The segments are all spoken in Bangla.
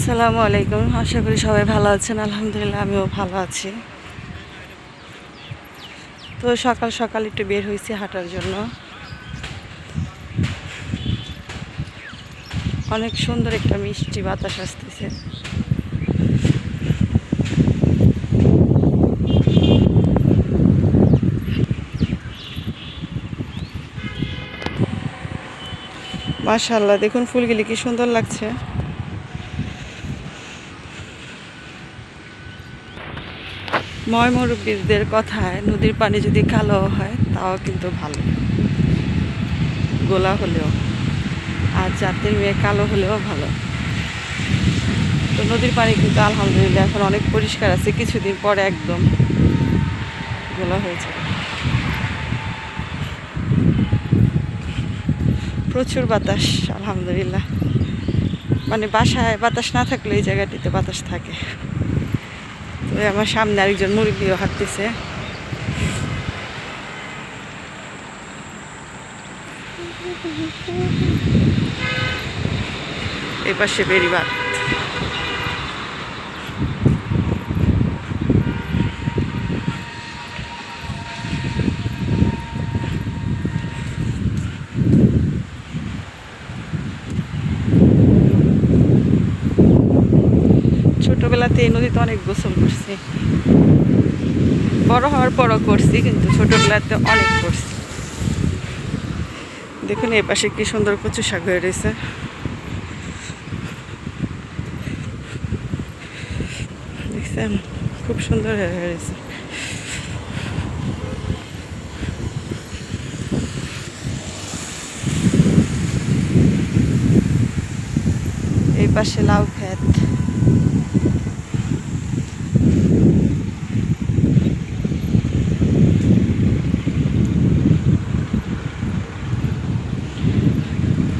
আসসালামু আলাইকুম। আশা করি সবাই ভালো আছেন। আলহামদুলিল্লাহ আমিও ভালো আছি। তো সকাল সকাল একটু বের হয়েছি হাঁটার জন্য। অনেক সুন্দর একটা মিষ্টি বাতাস আসতেছে। মাশাআল্লাহ, দেখুন ফুলগুলি কি সুন্দর লাগছে। ময়মুরব্বীদের কথায় নদীর পানি যদি কালো হয় তাও কিন্তু ভালো, গোলা হলেও, আর জাতের মেয়ে কালো হলেও ভালো। তো নদীর পানি কিন্তু আলহামদুলিল্লাহ এখন অনেক পরিষ্কার আছে, কিছুদিন পরে একদম গোলা হয়ে যাবে। প্রচুর বাতাস আলহামদুলিল্লাহ, মানে বাসায় বাতাস না থাকলে এই জায়গাটিতে বাতাস থাকে। তো আমার সামনে আরেকজন মুরব্বিও হাঁটতেছে। এই পাশে বেড়িবাঁধ। ছোটবেলাতে এই নদীতে অনেক গোসল করছি, বড় হওয়ার পরও করছি, কিন্তু ছোটবেলাতে অনেক করছি। দেখুন এই পাশে কি সুন্দর কচু শাক হয়ে রয়েছে। দেখছেন, খুব সুন্দর হয়ে রয়েছে। এই পাশে লাউ ক্ষেত।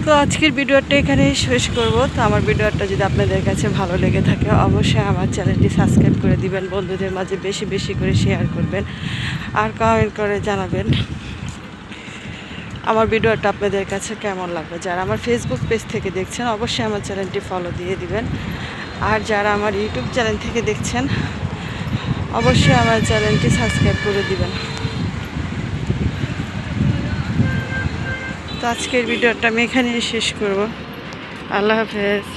তো আজকের ভিডিওটা এখানেই শেষ করব। তো আমার ভিডিওটা যদি আপনাদের কাছে ভালো লেগে থাকে অবশ্যই আমার চ্যানেলটি সাবস্ক্রাইব করে দিবেন, বন্ধুদের মাঝে বেশি বেশি করে শেয়ার করবেন, আর কমেন্ট করে জানাবেন আমার ভিডিওটা আপনাদের কাছে কেমন লাগবে। যারা আমার ফেসবুক পেজ থেকে দেখছেন অবশ্যই আমার চ্যানেলটি ফলো দিয়ে দিবেন, আর যারা আমার ইউটিউব চ্যানেল থেকে দেখছেন অবশ্যই আমার চ্যানেলটি সাবস্ক্রাইব করে দিবেন। তো আজকের ভিডিওটা আমি এখানেই শেষ করব। আল্লাহ হাফেজ।